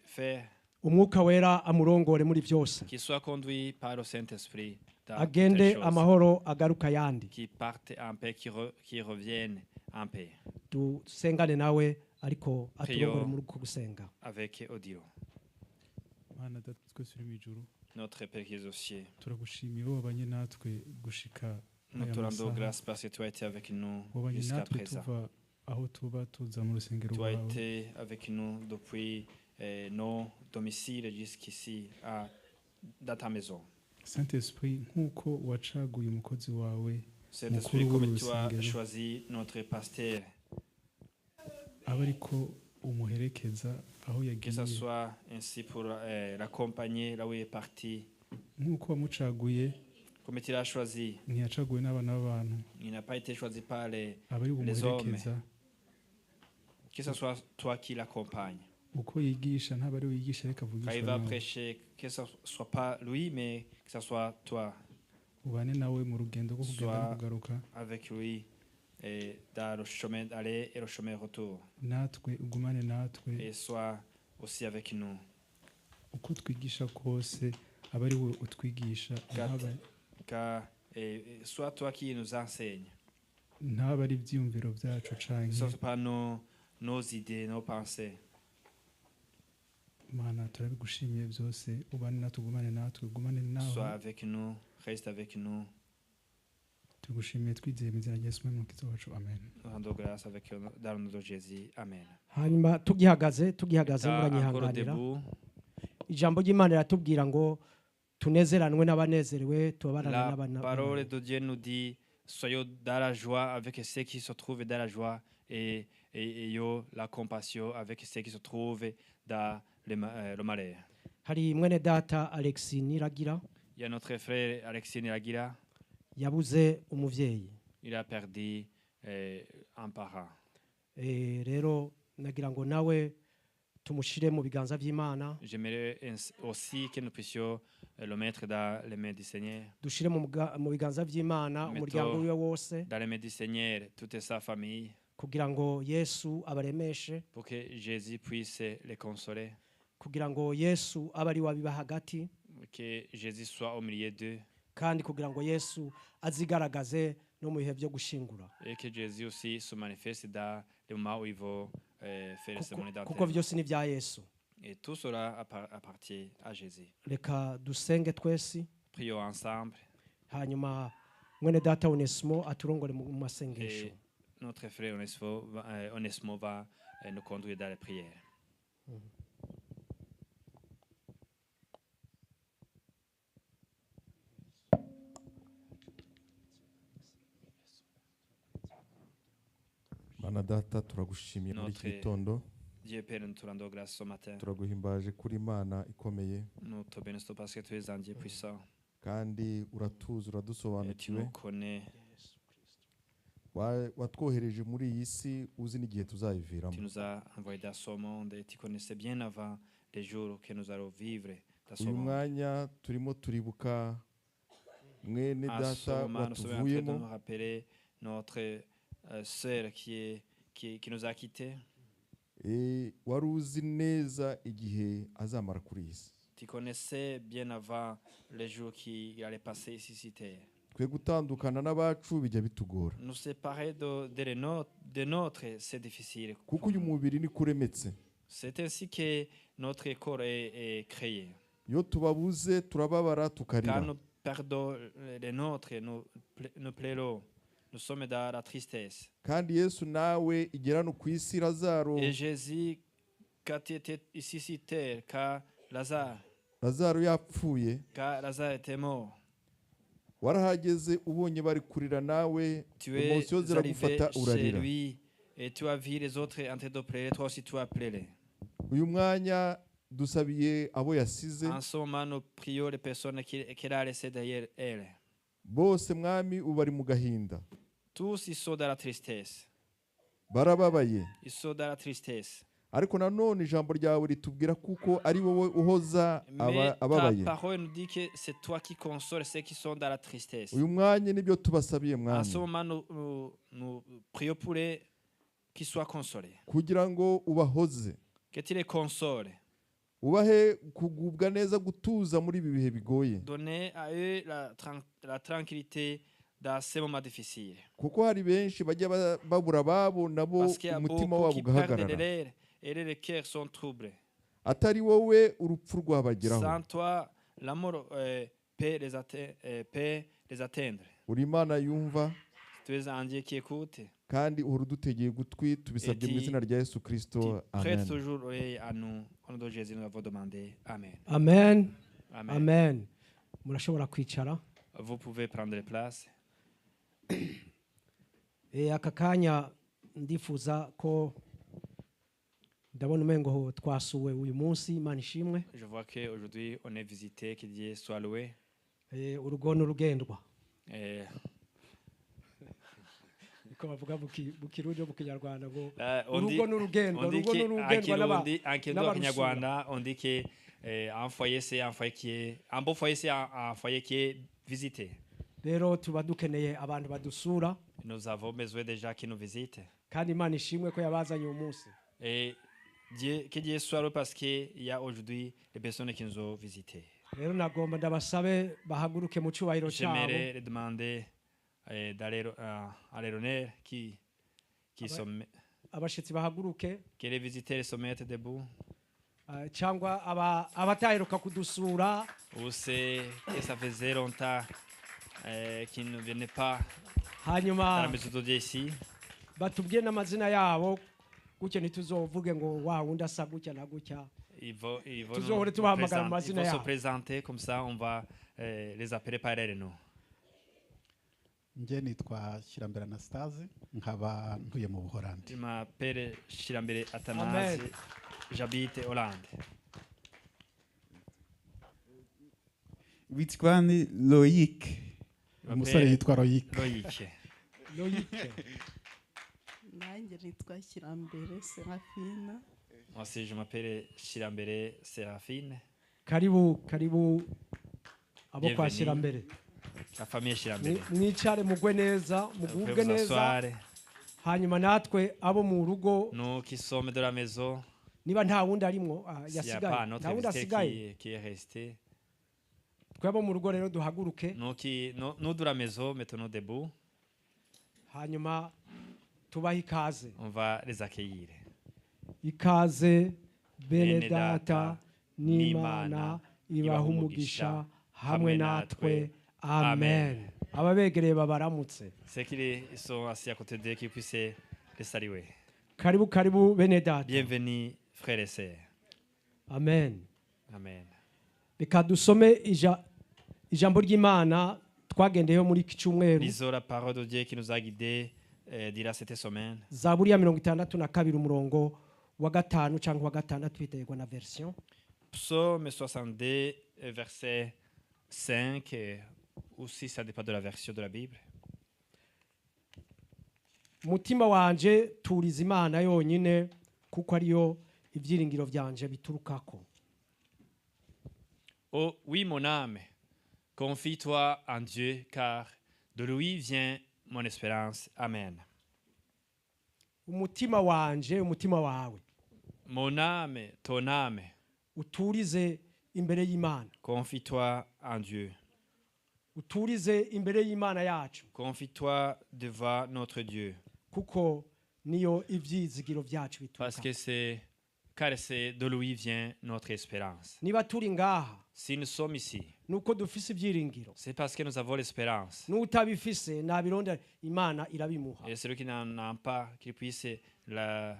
faire. Umwuka wera amurongore muri byose. Qu'il soit conduit par le Saint-Esprit. Agende amahoro agaruka yandi. Qui parte en paix, qui revienne en paix. Dusengane nawe ariko aturongore muri kugusenga. Avec Odilo. Notre Père qui est aux cieux. Nous te rendons grâce parce que tu as été avec nous jusqu'à présent. Tu as été avec nous depuis nos domiciles jusqu'ici dans ta maison. Saint-Esprit, Saint-Esprit, comme tu as choisi notre pasteur, que ce soit ainsi pour l'accompagner là où il est parti. Comme tu l'as choisi, il n'a pas été choisi par les hommes. Que ce soit toi qui l'accompagne. uko yigisha ntabwo ari wigisha reka Quand il avugishwa va nawe prêcher, que ce soit pas lui, mais que ce soit toi. ubane nawe mu rugendo rwo kugenda no Sois kugaruka avec lui et dans le chemin d'aller et le chemin retour. natwe ugumane natwe Et sois aussi avec nous. uko twigisha kose aba ari we utwigisha Car soit toi qui nous enseigne. ntaba ari ibyiyumviro byacu Ce canke ne sont pas nos idées, nos pensées. Mana turabigushimiye byose ubane natwe ugumane natwe ugumane nawe Sois avec nous, reste avec nous. tugushimiye twizeye mu izina rya Yesu umukiza wacu amen. Nous rendons grâce avec dans le nom de Jésus. Amen. hanyuma tugihagaze Encore muranyihanganira debout. ijambo ry'Imana riratubwira ngo tunezeranwe n'abanezerewe tubabarane La n'abana parole de Dieu nous dit soyons dans la joie avec ceux qui se trouvent dans la joie et ayons la compassion avec ceux qui se trouvent dans le malheur. hari mwene data Alexis Niragira Il y a notre frère Alexis Niragira. yabuze umuvyeyi Il a perdu un parent. rero nagira ngo nawe tumushire mu biganza by'Imana J'aimerais aussi que nous puissions le mettre dans les mains du Seigneur. dushire mu biganza by'Imana umuryango wiwe wose Dans les mains du Seigneur, toute sa famille. kugira ngo Yesu abaremeshe Pour que Jésus puisse les consoler. kugira ngo Yesu abe ari wabiba hagati Que Jésus soit au milieu d'eux. kandi kugira ngo Yesu azigaragaze no mu bihe byo gushingura Et que Jésus aussi se manifeste dans le moment où il va faire le sermon kuko d'enterrement. byose ni bya Yesu. Et tout cela appartient à Jésus. Reka dusenge twese Prions ensemble. hanyuma mwene data Onesimo aturongore mu masengesho. Et notre frère Onesmo va nous conduire dans les prières. Mana data turagushimiye muri iki gitondo. Dieu Père, nous te rendons grâce ce matin. Turaguhimbaje kuri Imana ikomeye. Nous te bénissons parce que tu es un Dieu puissant. Kandi uratuzi Et tu uradusobanukiwe. nous connais. Watwohereje muri iyi si uzi n'igihe tuzayiviramo. Tu nous as envoyés dans ce monde et tu connaissais bien avant les jours que nous allons vivre dans ce Uyu monde. mwanya turimo turibuka mwene À ce data moment, nous sommes en train de watuvuyemo. nous rappeler notre sœur qui nous a quittés. Wari uzi neza igihe azamara kuri iyi si. Tu connaissais bien avant les jours qu'il allait passer ici sur terre. Twe gutandukana n'abacu bijya bitugora. Nous séparer de notre, c'est difficile. Kuko uyu mubiri ni kuremetse. C'est ainsi que notre corps est créé. Iyo tubabuze turababara Quand tukarira. nous perdons les nôtres, nous pleurons. Nous sommes dans la tristesse. Kandi Yesu nawe igera no ku isi Lazaro. Et Jésus, quand il était ici sur terre, quand Lazaro yapfuye. Quand Lazare était mort. Warahageze ubonye bari kurira nawe emosiyo ziragufata urarira. Lui et tu as vu les autres en train de pleurer, toi aussi tu as pleuré. Uyu mwanya dusabiye abo yasize. En ce moment nous prions les personnes qu'elle a laissées derrière elle. Bose mwami ubari mu gahinda. Tous ils sont dans la tristesse. Barababaye. Ils sont dans la tristesse. Ariko nanone ijambo ryawe ritubwira kuko ari wowe uhoza ababaye. Ta parole nous dit que c'est toi qui consoles ceux qui sont dans la tristesse. Uyu mwanya nibyo tubasabiye mwami. En ce moment nous prions pour les qui soient consolés. Kugira ngo ubahoze. Que tu les consoles. Ubahe kugubwa neza gutuza muri ibi bihe bigoye. Donner à eux la tranquillité dans ces moments difficiles. Kuko hari benshi bajya babura babo nabo umutima wabo ugahagarara. Et les cœurs sont troublés. Atari wowe urupfu rwabageraho. Sans toi, la mort peut les atteindre. Uri Imana yumva. Tu es un Dieu qui écoute. Kandi uhora udutegeye gutwi tubisabye mu izina rya Yesu Kristo. Amen. Prête toujours à nous. Au nom de Jésus, nous avons demandé. Amen. Amen. Amen. Murashobora kwicara. Vous pouvez prendre les places. Aka kanya ndifuza ko ndabona umengo twasuwe uyu munsi Imana ishimwe. Je vois que aujourd'hui on est visité, que Dieu soit loué. Urugono rugendwa. ko bavuga mu kirundi mu kinyarwanda ngo on dit on dit que un foyer c'est un foyer qui est un beau foyer c'est un foyer qui est visité. Rero tuba dukeneye abantu badusura. Nous avons besoin des gens qui nous visitent. Kandi Imana ishimwe ko yabazanye uyu munsi. Et que Dieu soit loué parce qu'il y a aujourd'hui les personnes qui nous ont visités. Rero nagomba ndabasabe bahaguruke mu cyubahiro cyabo. J'aimerais les demander d'aller à l'honneur qui sont abashitsi bahaguruke. Que les visiteurs se mettent debout. Cyangwa abataheruka kudusura. Ou c'est que ça faisait longtemps qu'ils ne venaient pas hanyuma dans la maison de Dieu ici. Batubwiye n'amazina yabo gutyo ntituzovuge ngo wa wundi asa gutya na gutya. Ils vont se présenter comme ça, on va les appeler par leur nom. Nje nitwa Shirambere Anastase nkaba ntuye mu Buholandi. Je m'appelle Shirambere Athanase, j'habite Hollande. Witwa ni Loïc. Umusore yitwa Loïc. Loïc. Nanjye nitwa Shirambere Serafine. Moi aussi je m'appelle Shirambere Serafine. Karibu abo kwa Shirambere. La famille Shirambere. Mwicare mugwe neza, mugubwe neza. Hanyuma natwe abo mu rugo. Nous qui sommes de la maison. Niba nta wundi arimo yasigaye. Nta wundi asigaye qui est resté. Twabo mu rugo rero duhaguruke. Nous de la maison mettons-nous debout. Hanyuma tubaha ikaze. On va les accueillir. Ikaze bene data n'Imana ibaha umugisha hamwe natwe. Amen. Ababegereye babaramutse. C'est qu'ils sont assis à côté d'eux qui puissent les saluer. Karibu bene data. Bienvenue frères et sœurs. Amen. Amen. Reka dusome ijambo ry'Imana twagendeyeho muri iki cyumweru. Lisons la parole de Dieu qui nous a guidés durant cette semaine. Zaburi ya 62 umurongo wa 5 cyangwa wa 6 biterwa na version. Psaume 62 verset 5 ou si ça dépend de la version de la Bible. Mutima wanje turiza Imana yonyine kuko ariyo ibyiringiro byanje biturukako. Oh oui mon âme, confie-toi en Dieu car de lui vient mon espérance. Amen. Umutima wanje umutima wawe. Mon âme, ton âme. Uturize imbere y'Imana. Confie-toi en Dieu. Uturize imbere y'Imana yacu. Confie-toi devant notre Dieu. Kuko niyo ivyizigiro vyacu bituruka. Parce que car c'est de lui vient notre espérance. Niba turi ngaha. Si nous sommes ici. Nuko dufise ibyiringiro. C'est parce que nous avons l'espérance. N'utabifise nabironda Imana irabimuha. Et celui qui n'en a pas, qui puisse la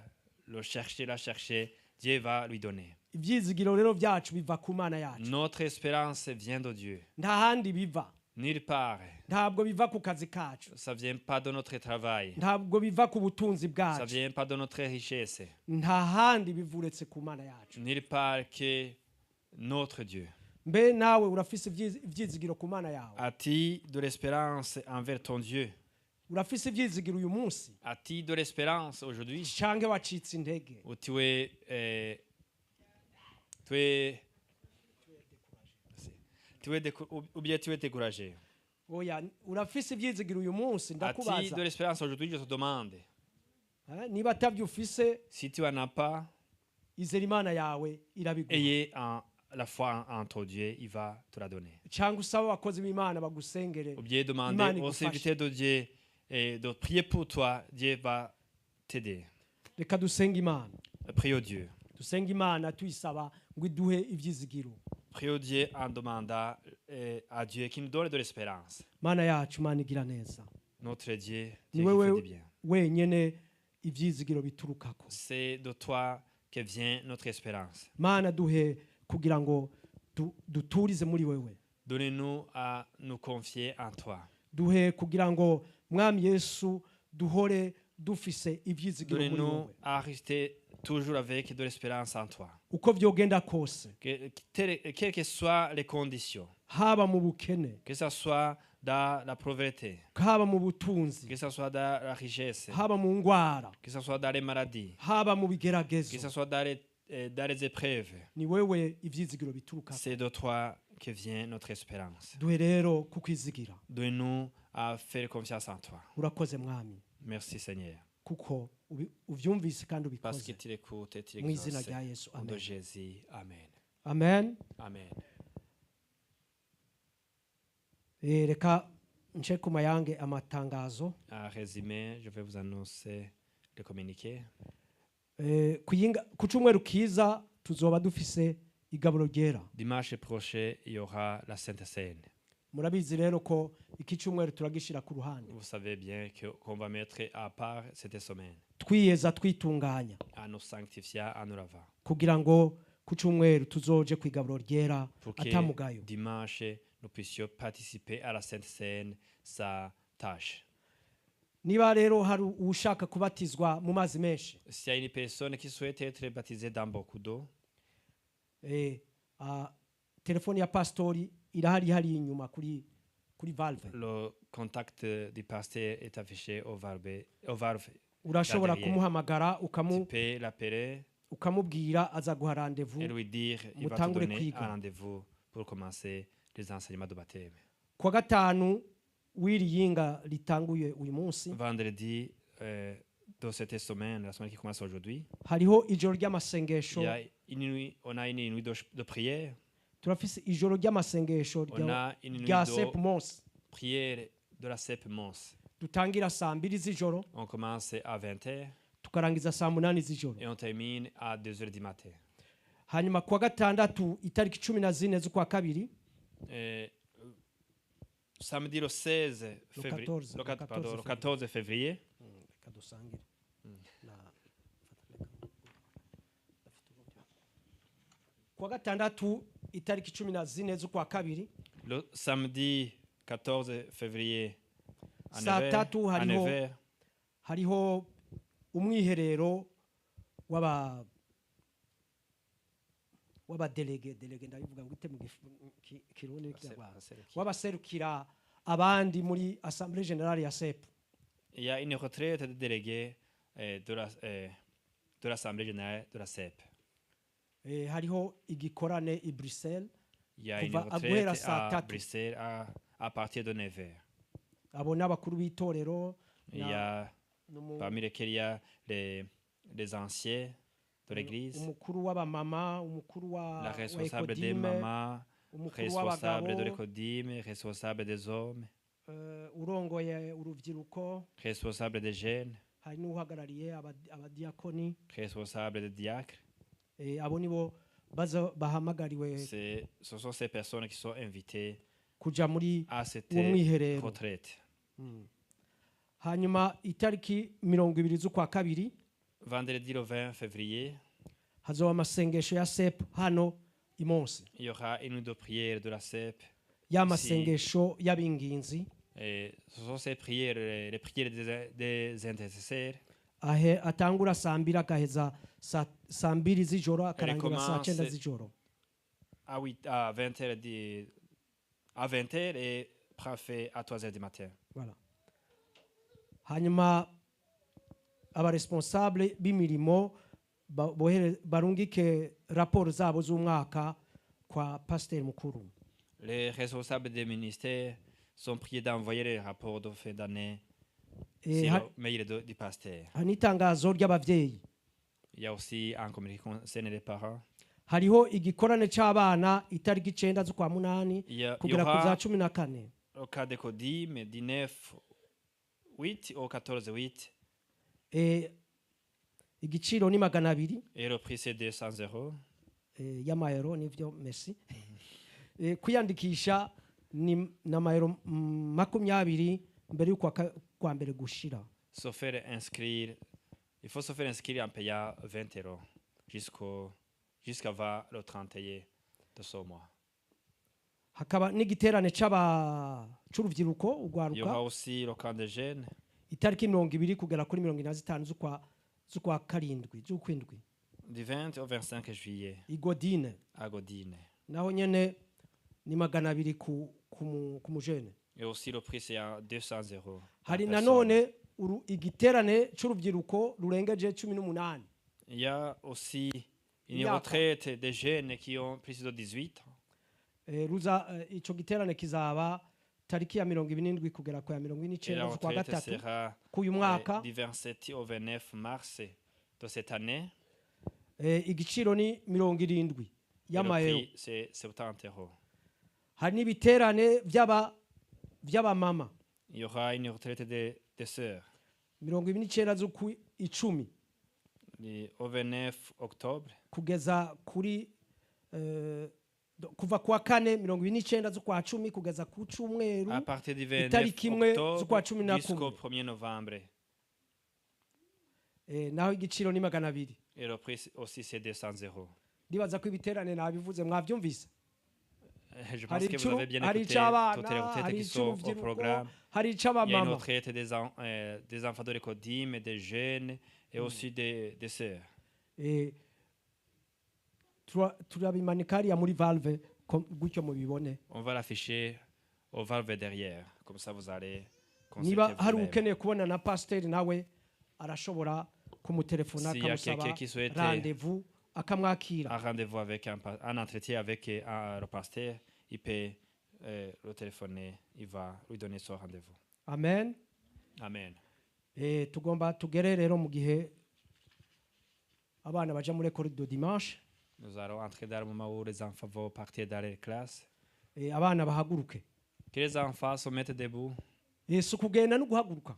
chercher, Dieu va lui donner. Ivyizigiro rero vyacu biva ku Mana yacu. Notre espérance vient de Dieu. Nta handi biva. Nulle part. Ntabwo biva ku kazi kacu. Ça vient pas de notre travail. Ntabwo biva ku butunzi bwacu. Ça vient pas de notre richesse. Nta handi bivuretse ku Mana yacu. Nulle part que notre Dieu. Mbe nawe urafise ivyizigiro ku Mana yawe. As-tu de l'espérance envers ton Dieu? Urafise ivyizigiro uyu munsi? As-tu de l'espérance aujourd'hui? Change wacitse intege. Ou tu es découragé. Oya, urafise ivyizigiro uyu munsi ndakubaza. As-tu de l'espérance aujourd'hui, je te demande. Niba atavyufise, si tu en as pas, izera Imana yawe irabiguha. Ayez la foi en ton Dieu, il va te la donner. Cyangwa usaba abakozi b'Imana bagusengere. Ou bien demander aux serviteurs de Dieu et de prier pour toi, Dieu va t'aider. Reka dusenga Imana. Prie au Dieu. Dusenga Imana tuyisaba ngo iduhe ivyizigiro. Prie au Dieu en demandant à Dieu qui nous donne de l'espérance. Mana yacu Mana igira neza. Notre Dieu, Dieu qui fait du bien. Wenyene ivyizigiro biturukako. C'est de toi que vient notre espérance. Mana duhe kugira ngo duturize muri wewe. Donnez-nous à nous confier en toi. Duhe kugira ngo Mwami Yesu duhore dufise ivyizigiro muri wewe. Donnez-nous à rester toujours avec de l'espérance en toi. Uko vyogenda kose. Quelles que soient les conditions. Haba mu bukene. Que ça soit dans la pauvreté, haba mu butunzi, que ce soit dans la richesse, haba mu ngwara, que ce soit dans les maladies, haba mu que bigeragezo, ce soit dans les épreuves. ni wewe ivyizigiro bituruka. C'est de toi que vient notre espérance. Duhe rero kukwizigira. Donne-nous à faire confiance en toi. Urakoze mwami, Merci Seigneur. kuko uvyumvise kandi Parce que ubikoze. tu l'écoutes et tu Mu izina l'exauces. rya Yesu, Au nom de amen. Jésus. Amen. Amen. Amen. Reka nce ku mayange amatangazo. En résumé, je vais vous annoncer le communiqué. Ku cyumweru kiza tuzoba dufise igaburo ryera. Dimanche prochain, il y aura la Sainte Seine. Murabizi rero ko iki cyumweru turagishira ku ruhande. Vous savez bien qu'on va mettre à part cette semaine, Twiyeza twitunganya à nous sanctifier, à nous laver, kugira ngo ku cyumweru tuzoje ku igaburo ryera pour que atamugayo. dimanche, nous puissions participer à la Sainte Seine sans tâche. Niba rero hari ushaka kubatizwa mu mazi menshi, S'il y a une personne qui souhaite être baptisée dans beaucoup d'eau, telefoni ya pastori irahari hari inyuma kuri valve. le contact du pasteur est affiché au valve. Urashobora derrière. kumuhamagara Tu peux l'appeler ukamubwira aza guha rendez-vous et lui dire il va te mutangure donner kwiga. un rendez-vous pour commencer les enseignements de baptême. Kwa gatanu w'iri yinga ritanguye uyu munsi Vendredi de cette semaine, la semaine qui commence aujourd'hui, hariho ijoro ry'amasengesho. on a une nuit de prière. Turafise ijoro ry'amasengesho On a une nuit rya de Sep Mons. prière de la CEP Mons. Dutangira saa 2 z'ijoro On commence à 20h tukarangiza saa 8 z'ijoro. et on termine à 2h du matin. Hanyuma kwa gatandatu itariki 14 z'ukwa kabiri Samedi le 16 février, 14, le 14 février, reka dusangire. Kwa gatandatu itariki 14 z'ukwa kabiri le samedi 14 février à saa 9h, tatu à 9h, hariho umwiherero w'abadelege ndabivuga ngo ite mu kirundi n'ikinyarwanda, w'abaserukira abandi muri Assemblée Générale ya SEP. il y a une retraite de délégués de l'Assemblée générale de la CEP. Hariho igikorane i Bruxelles Il y a une kuva aguhera retraite saa à tatu. Bruxelles à partir de 9h. Abo n'abakuru b'itorero Il y a, parmi lesquels il y a les anciens de l'église, umukuru w'abamama, umukuru wa la responsable des Ekodime, mamans, umukuru responsable de w'abagabo, l'écodime, responsable des hommes, urongoye urubyiruko, responsable des jeunes, hari n'uhagarariye abadiakoni. responsable des diacres. Abo nibo bahamagariwe Ce sont ces personnes qui sont invitées kuja muri à cette uwo mwiherero. retraite. Hanyuma itariki 20 z'ukwa kabiri Vendredi le 20 février, hazoba amasengesho ya SEP hano i Mons. il y aura une nuit de prière de la CEP. Ya masengesho y'abinginzi Et ce sont ces prières, les prières des intercesseurs. atangura saa 2 agaheza saa 2 z'ijoro akarangira saa 9 z'ijoro. À 20h et prend fait à 3h du matin. Voilà. Hanyuma abaresponsable b'imirimo barungike raporo zabo z'umwaka kwa pasteur mukuru. Les responsables des ministères sont priés d'envoyer les rapports de fin d'année sur le mail du pasteur. Hanitangazo ry'abavyeyi. Il y a aussi un communiqué concernant les parents. Hariho igikorane c'abana itariki 9 z'ukwa munani kugera ku za 14. Au cas de Codime, 19/8 au 14/8. Igiciro ni 200. Et le prix c'est 200 €. Y'amayero nivyo, merci. Kwiyandikisha ni n'amayero 20 mbere y'uko kwa mbere gushira. Se faire inscrire, il faut se faire inscrire en payant 20 € jusqu'à le 31 de ce mois. Hakaba n'igiterane c'urubyiruko Il y aura ugwaruka aussi le camp des jeunes itariki 20 kugera kuri 25 z'ukwa karindwi z'ukwindwi du 20 au 25 juillet igodine à Godine. naho nyene ni 200 ku mujene. Et aussi le prix c'est à 200 €. hari nanone igiterane cy'urubyiruko rurengeje 18. Il y a aussi une retraite des jeunes qui ont plus de 18 ans. Ico giterane kizaba tariki ya 27 kugera kwa 29 z'ukwa gatatu k'uyu mwaka du 27 au 29 mars de cette année. Igiciro ni 70 y'amayero. C'est 70 €. Hari n'ibiterane by'abamama. Il y aura une retraite des sœurs. 29 z'ukwa 10 au 29 octobre kugeza kuri kuva kwa kane 29 z'ukwa 10 kugeza ku cyumweru à partir du 29 octobre jusqu'au 1er novembre. Naho igiciro ni 200. Et le prix aussi c'est 200 €. Ndibaza ko ibiterane nabivuze mwabyumvise. Je pense que vous avez bien écouté toutes les retraites qui sont au programme. Il y a une retraite des enfants de l'école, des jeunes et aussi des sœurs. On va l'afficher au valve derrière. Comme ça, vous allez consulter vous-même. S'il y a quelqu'un qui souhaite un rendez-vous avec un entretien avec le pasteur, il peut le téléphoner, il va lui donner son rendez-vous. Amen. Amen. Tugomba tugere rero mu gihe abana baje muri école de dimanche. Nous allons entrer dans le moment où les enfants vont partir dans les classes. Abana bahaguruke. Que les enfants se mettent debout. Yesu kugenda no guhaguruka.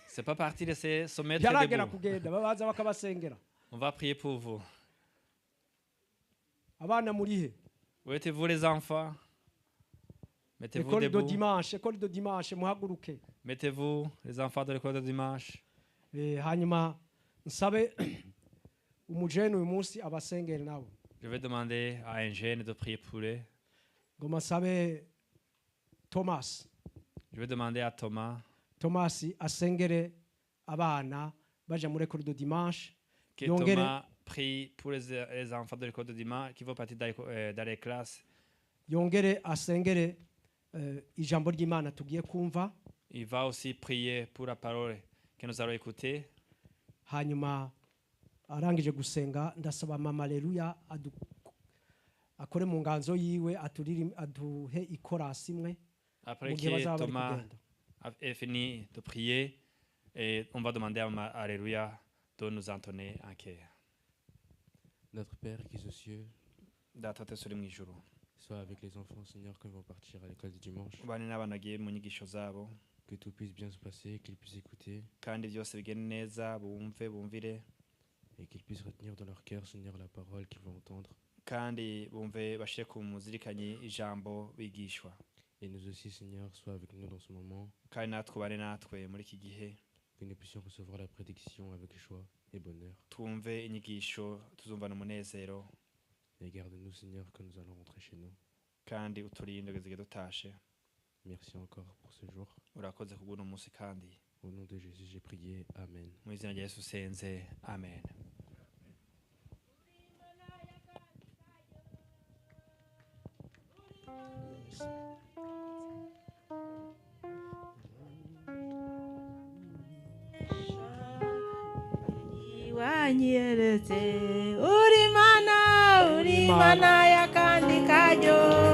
C'est pas partir de se mettre debout. Kugenda babaza bakabasengera. On va prier pour vous. Abana murihe? Où êtes-vous les enfants? Mettez-vous debout. École de dimanche muhaguruke. Mettez-vous les enfants de l'école de dimanche. Hanyuma nsabe umujene uyu munsi abasengere nawe. Je vais demander à un jeune de prier pour eux. Ngoma sabe Thomas. Je vais demander à Thomas. Thomas asengere abana baje muri école de dimanche. Que Thomas prie pour les enfants de l'école de dimanche qui vont partir dans les classes. Yongere asengere ijambo ry'Imana tugiye kumva. Il va aussi prier pour la parole que nous allons écouter. Hanyuma arangije gusenga ndasaba mama Alleluia akore mu nganzo yiwe aduhe ikorasi imwe. Après que Thomas a fini de prier, et on va demander à mama Alleluia de nous entonner en chœur. Notre Père qui est aux cieux, sois avec les enfants, Seigneur, quand ils vont partir à l'école du dimanche. Que tout puisse bien se passer, qu'ils puissent écouter. Et qu'ils puissent retenir dans leur cœur, Seigneur, la parole qu'ils vont entendre. Et nous aussi, Seigneur, sois avec nous dans ce moment. Que nous puissions recevoir la prédiction avec joie et bonheur. Et garde-nous, Seigneur, que nous allons rentrer chez nous. Merci encore pour ce jour. Au nom de Jésus, j'ai prié. Amen. Amen. Wanyeretse uri mana ya kandi kajo